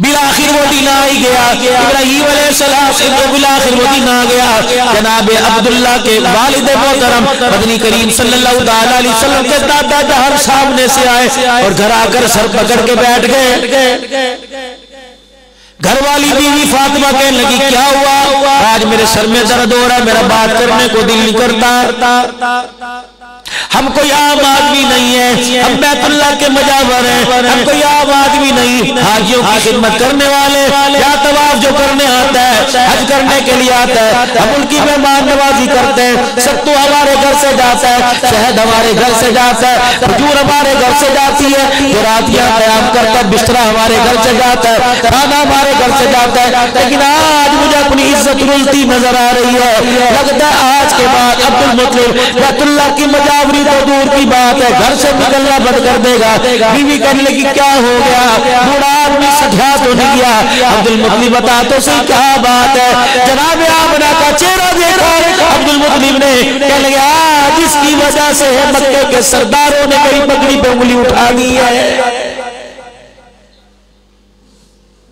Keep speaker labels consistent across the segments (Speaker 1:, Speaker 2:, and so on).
Speaker 1: बिलाखिर वो दिन आ ही गया, इब्राहीम अलैहिस्सलाम से बिलाखिर वो दिन आ गया। जनाब अब्दुल्ला के वालिद मोहतरम मदनी करीम सल्लल्लाहु अलैहि वसल्लम के दादा जहां सामने से आए और घर आकर सर पकड़ के बैठ गए। घर वाली बीवी फातिमा कहने लगी क्या हुआ? आज मेरे सर में दर्द हो रहा है, मेरा बात करने को दिल नहीं करता। हम कोई आम आदमी नहीं है, हम बैतुल्लाह के मजावर हैं, हम कोई आम आदमी नहीं, हाजियों की खिदमत करने वाले, या तवाफ जो करने आता है, हज करने के लिए आता है, हम उनकी मेहमान नवाजी करते हैं। सत्तू हमारे घर से जाता है, शहद हमारे घर से जाता है, खजूर हमारे घर से जाती है, जो रातियां कयाम करता है, बिस्तरा हमारे घर से जाता है, खाना हमारे घर से जाता है। लेकिन आज मुझे अपनी इज्जत रुलती नजर आ रही है। लगता है आज के बाद अब्दुल मुत्तलिब बैतुल्लाह की मजावरी तो दूर की बात है, घर से निकलना बंद कर देगा। बीवी कहने लगी क्या हो गया? बूढ़ा आदमी सठा तो नहीं गया? अब्दुल मुत्तलिब बता तो सही क्या बात है? जनाब आमना का चेहरा देखा अब्दुल मुत्तलिब ने, कहने लगे जिसकी वजह से मक्के के सरदारों ने मेरी पगड़ी पे उंगली उठा दी है।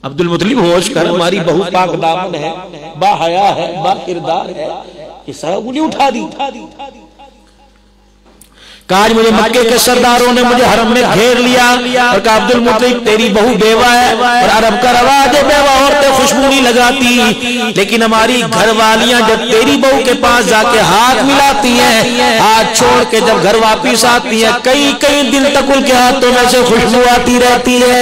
Speaker 1: अब्दुल मुत्तलिब होश कर, हमारी बहू पाक दामन है, बाहया है, बाकिरदार है, ये सारा उंगली उठा दी। आज मुझे मक्के के सरदारों ने मुझे हरम में घेर लिया और कहा अब्दुल मुत्तलिब तेरी बहू बेवा है और अरब का रवाज है बेवा औरतें खुशबू नहीं लगाती, लेकिन हमारी घरवालियां जब तेरी बहू के पास जाके हाथ मिलाती हैं, हाथ छोड़ के जब घर वापिस आती हैं, कई कई दिन तक उनके हाथों में से खुशबू आती रहती है।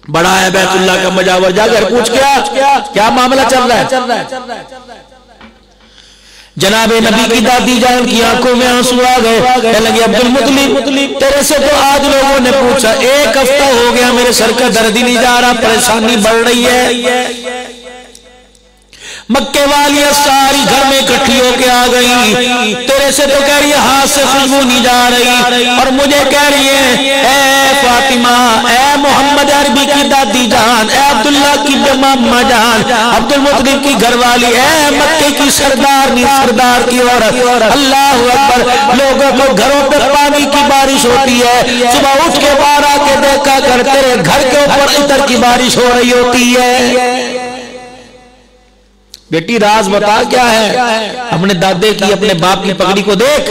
Speaker 1: बड़ा है बैतुल्लाह का मजावर, जाकर पूछ क्या मामला चल रहा है? जनाबे नबी की दादी जान की आंखों में आंसू आ गए। कहने लगे अब्दुल मुत्तलिब तेरे से तो आज लोगों ने पूछा, एक हफ्ता हो गया मेरे सर का दर्द ही नहीं जा रहा, परेशानी बढ़ रही है। मक्के वालियां सारी घर में इकट्ठी होके आ गई, तेरे से तो कह रही है हाथ से खुशबू नहीं जा रही, और मुझे कह रही है ए फातिमा, ए मोहम्मद अरबी की दादी जान, ए अब्दुल्ला की मम्मा जान, अब्दुल मुत्तलिब की घरवाली, ए मक्के की सरदारनी, सरदार की औरत, अल्लाह अकबर। लोगों को घरों पे पानी की बारिश होती है, सुबह उठ के बाहर आके देखा कर तेरे घर के ऊपर इतर की बारिश हो रही होती है। बेटी राज बता क्या है? अपने दादे की, अपने बाप की पगड़ी को देख,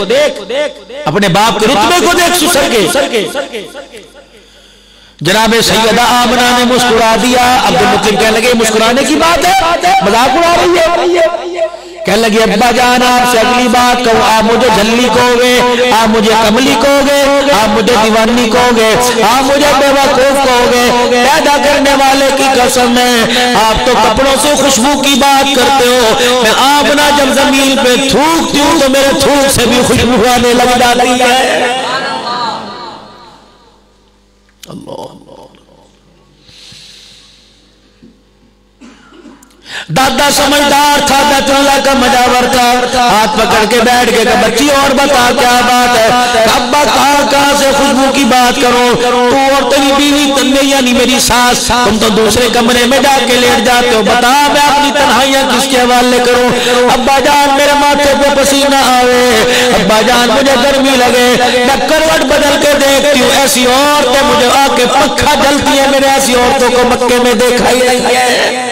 Speaker 1: अपने बाप के रुतबे को देख, सुसर के। जनाबे सैयदा आमना ने मुस्कुरा दिया। अब्दुल मुत्तलिब कहने लगे मुस्कुराने की बात है, मजाक उड़ा रही है। कहने लगे अब्बा जान आपसे अगली बात कहूँ, आप मुझे झल्ली कहोगे, आप मुझे कमली कहोगे, आप मुझे दीवानी कहोगे, आप मुझे बेवकूफ कहोगे, पैदा करने वाले की कसम है आप तो कपड़ों से खुशबू की बात करते हो। मैं आमना जब जमीन पे थूकती हूँ तो मेरे थूक से भी खुशबू आने लग जाती है। अल्लाह दादा समझदार था, बैतुल्लाह का मजावर था, हाथ पकड़ के बैठ के बच्ची और बता क्या बात है? अब्बा कहाँ से खुशबू की बात करो, तू और तेरी बीवी तन्ने यानी मेरी सास तुम तो दूसरे कमरे में जाके लेट जाते हो, बता मैं अपनी तन्हाइयां किसके हवाले करूं? अब्बा जान मेरे माथे पे पसीना आवे, अब्बा जान मुझे गर्मी लगे, मैं करवट बदल के देखती हूँ, ऐसी औरतें मुझे आके पंखा जलती है, मेरे ऐसी औरतों को मक्के में देखा ही नहीं है।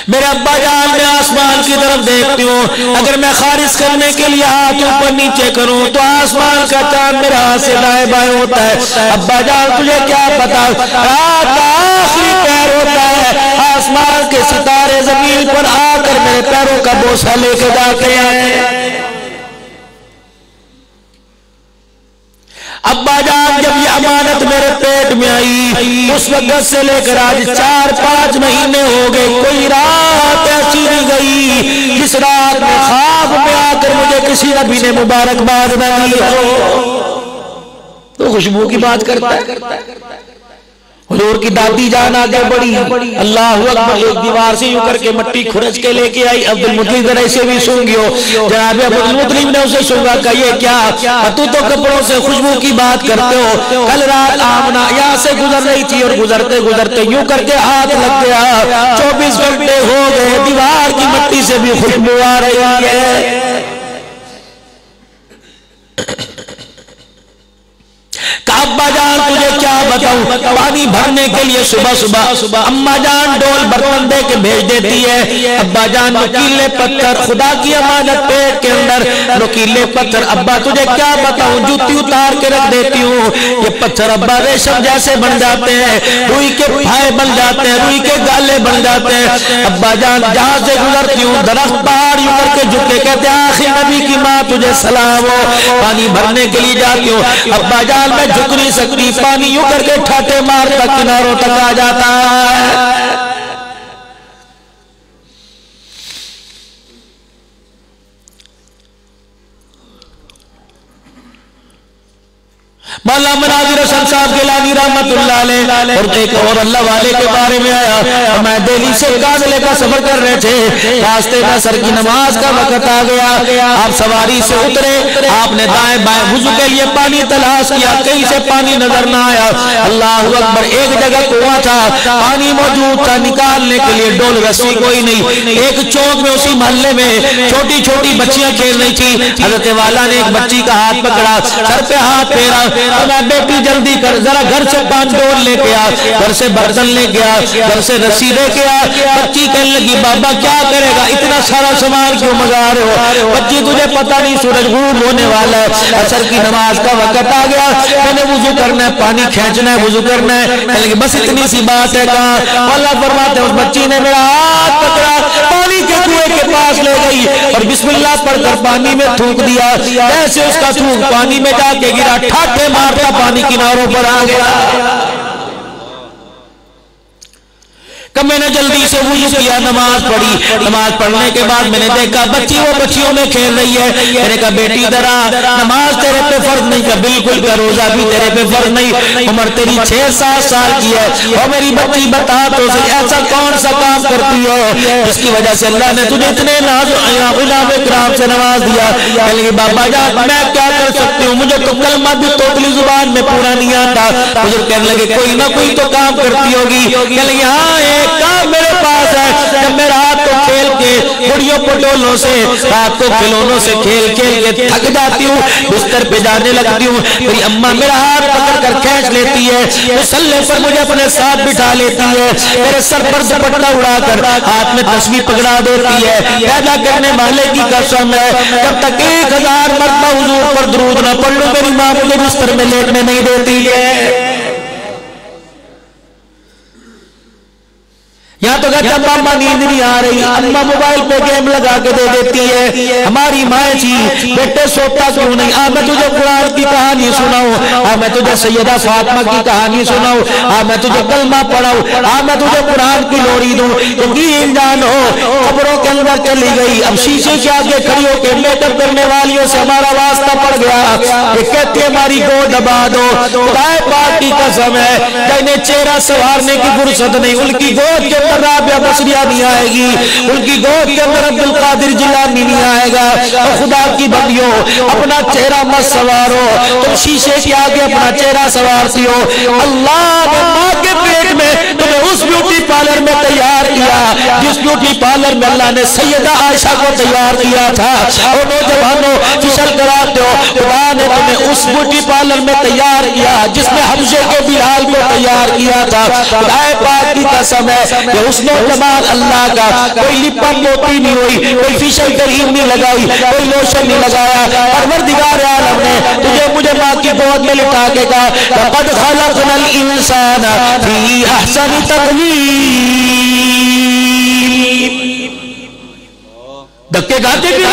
Speaker 1: मेरे अब्बा जान मैं आसमान की तरफ देखती हूँ, अगर मैं खारिज करने के लिए हाथ ऊपर नीचे करूँ तो आसमान का चांद मेरे हाथ से दाएं बाएं होता है। अब्बा जान तुझे क्या पता, रात का आखिरी पैर होता है, आसमान के सितारे जमीन पर आकर मेरे पैरों का बोझा लेके जाते हैं। अब्बा जान जब ये अमानत मेरे पेट में आई उस वक्त से लेकर आज 4-5 महीने हो गए, कोई रात ऐसी नहीं गई जिस रात में ख्वाब में आकर मुझे किसी नबी ने मुबारकबाद न दी हो। तो खुशबू की बात करता है। हुजूर की दादी जान आगे बढ़ी, अल्लाह अकबर, एक दीवार से यूं करके मट्टी खुरच के लेके आई। अब्दुल मुत्तलिब जरा इसे भी सूंघियो। जनाब अब्दुल मुत्तलिब ने उसे सूंघा, कहा ये क्या, तू तो कपड़ों से खुशबू की बात करते हो, कल रात आमना यहाँ से गुजर रही थी और गुजरते गुजरते यूं करके हाथ लग गया, 24 घंटे हो गए, दीवार की मट्टी से भी खुशबू आ रही है। अब्बा जान तुझे क्या बताऊं, पानी भरने के लिए सुबह सुबह अम्मा जान डोल बर्तन दे के भेज देती है। अब्बा जान नुकीले पत्थर, खुदा की अमानत पेट के अंदर नुकीले पत्थर, अब्बा तुझे क्या बताऊं, जूती उतार के रख देती हूँ। ये पत्थर अब्बा रेशम जैसे बन जाते हैं, रुई के फाए बन जाते हैं, रुई के गाले बन जाते हैं। अब्बा जान जहां से गुजरती हूँ दरख्त पहाड़ यूं करके झुके, कहते हैं आखिर नबी की माँ तुझे सलाम हो। पानी भरने के लिए जाती हूँ, अब्बा जान मैं झुक नहीं सकती, पानी यूं करके ठाटे मारता किनारों तक आ जाता है। मौला मनाजिर हसन साहब गिलानी रहमतुल्लाह अलैह और एक और अल्लाह वाले के बारे में आया। मैं दिल्ली से काजले का सफर कर रहे थे, रास्ते में असर की नमाज का वक्त आ गया। आप सवारी से उतरे, आपने दाएं बाएं वुजू के लिए पानी तलाश किया, कहीं से पानी नजर ना आया। अल्लाह अकबर, एक जगह कुआं था, पानी मौजूद था, निकालने के लिए डोल रस्सी कोई नहीं। एक चौक में उसी मोहल्ले में छोटी छोटी बच्चियां खेल रही थी। हजरत वाला ने एक बच्ची का हाथ पकड़ा, सर पे हाथ फेरा, मैं बेटी जल्दी कर, जरा घर से पान डोल लेके आ, घर से बर्तन लेके आ, घर से रस्सी लेके आ। बच्ची कहने लगी बाबा क्या करेगा, इतना सारा सामान क्यों मंगा रहे हो? बच्ची तुझे पता नहीं सूरज गुरूब होने वाला है, असर की नमाज का वक्त आ गया, मैंने वुजू करना है, पानी खींचना है, वुजू करना है। कहने लगी बस इतनी सी बात है। कहा अल्लाह फरमाते उस बच्ची ने मेरा हाथ पकड़ा, पानी के कुएं के पास ले गई और बिस्मिल्लाह पढ़कर पानी में थूक दिया। जैसे उसका थूक पानी में जाके गिरा, ठाठे मारता पानी किनारों पर आ गया। कब मैंने जल्दी से वुज़ू किया, नमाज पढ़ी, नमाज पढ़ने के बाद मैंने देखा बच्ची वो बच्चियों में खेल रही है। मैंने कहा बेटी जरा नमाज तेरे पे फर्ज नहीं, का बिल्कुल का रोजा भी तेरे पे फर्ज नहीं, उम्र तेरी 6-7 साल की है। और मेरी बच्ची बता तो सही ऐसा कौन सा काम करती हो जिसकी वजह से अल्लाह ने तुझे इतने गुलाम इकराम से नवाज दिया? कहने लगी बाबा जान मैं क्या कर सकती हूँ, मुझे तो कलमा भी तोतली जुबान में पूरा नहीं आता। मुझे कहने लगे कोई ना कोई तो काम करती होगी। कहने लगी हाँ एक काम मेरे पास है, जब मैं रात को खेल के गुड़ियों पटोलों से, रात को खिलौनों से खेल खेल के थक जाती हूँ, बिस्तर पे जाने लगती हूँ, मेरी अम्मा मेरा हाथ पकड़ कर खींच लेती है, मुसल्ले पर मुझे अपने साथ बिठा लेती है, मेरे सर पर दुपट्टा उड़ाकर हाथ में तस्बीह पकड़ा देती है। पैदा करने वाले की कसम है जब तक 1000 मरतबा हुजूर पर दुरूद न पढ़ लूं मेरी माँ मुझे बिस्तर में लेटने नहीं देती है। यहाँ तो कहते अम्मा नींद नहीं आ रही, अम्मा मोबाइल पे गेम लगा के दे देती है। हमारी माँ जी बेटे सोता क्यों नहीं, आ मैं तुझे कुरान की कहानी सुनाऊं, आ मैं तुझे सैयदा फातिमा की कहानी सुनाऊं, आ मैं तुझे कलमा पढ़ाऊं, आ मैं तुझे कुरान की लोरी दूं। यकीन जानो खबरों के अंदर चली गई, अब शीशे के आगे खड़ी होकर मेकअप करने वालियों से हमारा वास्ता पड़ गया। ये कहती है हमारी गोद दबा दो, खुदाए पाक की कसम है जिन्हें चेहरा संवारने की फुर्सत नहीं, उनकी गोद के राबिया बसरिया नहीं आएगी, उनकी गोद के अंदर अब्दुल कादिर जिलानी नहीं आएगा। और खुदा की बंदियों अपना चेहरा मत सवारो, तुम शीशे के आगे अपना चेहरा सवारती हो। अल्लाह ने माँ के पेट में तुम्हें उस ब्यूटी पार्लर में तैयार किया जिस ब्यूटी पार्लर में अल्लाह ने सैयदा आयशा को तैयार किया था। और नौजवानों फिसल कराते हो, खुदा ने तुम्हें उस ब्यूटी पार्लर में तैयार किया जिसमें हमसे के बिलाल को तैयार किया था। खुदाए पाक की कसम है उसने जमाल अल्लाह का कोई लिपा मोती नहीं हुई, कोई फिशल क्रीम नहीं लगाई, कोई लोशन नहीं लगाया। परवरदिगार आलम ने तुझे मुझे माँ की गोद में लिटा के कहा लक़द ख़लक़नल इंसाना फ़ी अहसनि तक़वीम। धक्के खाते भी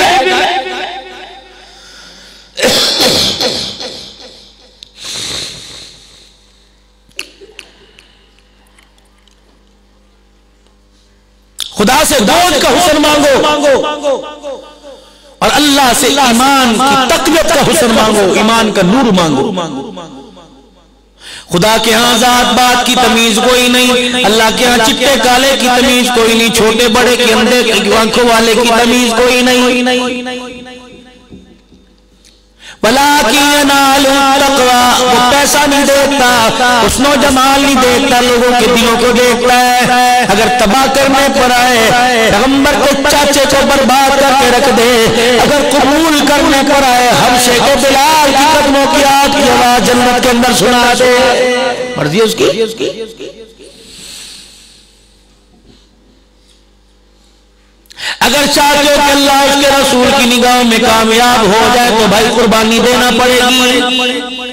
Speaker 1: खुदा से गोद का हुस्न मांगो और अल्लाह से ईमान की तक़वियत का हुस्न मांगो, ईमान का नूर मांगो। खुदा के यहाँ जात बात की तमीज कोई नहीं, अल्लाह के यहाँ चिट्टे काले की तमीज कोई नहीं, छोटे बड़े के अंधे की आंखों वाले की तमीज कोई नहीं। भला की तक़वा वो पैसा नहीं देखता, हुस्नो जमाल नहीं देखता, लोगों के दिलों को देखता है। अगर तबाह करने पर आए पैगंबर के चाचे को बर्बाद करके रख दे, अगर कबूल करने पर आए हबशे के बिलाल की कदमों की आग की आवाज अल्लाह जन्नत के अंदर सुना दे, मर्जी है उसकी। अगर चाहते हो कि अल्लाह उसके रसूल की निगाह में कामयाब हो जाए तो भाई कुर्बानी देना पड़ेगी।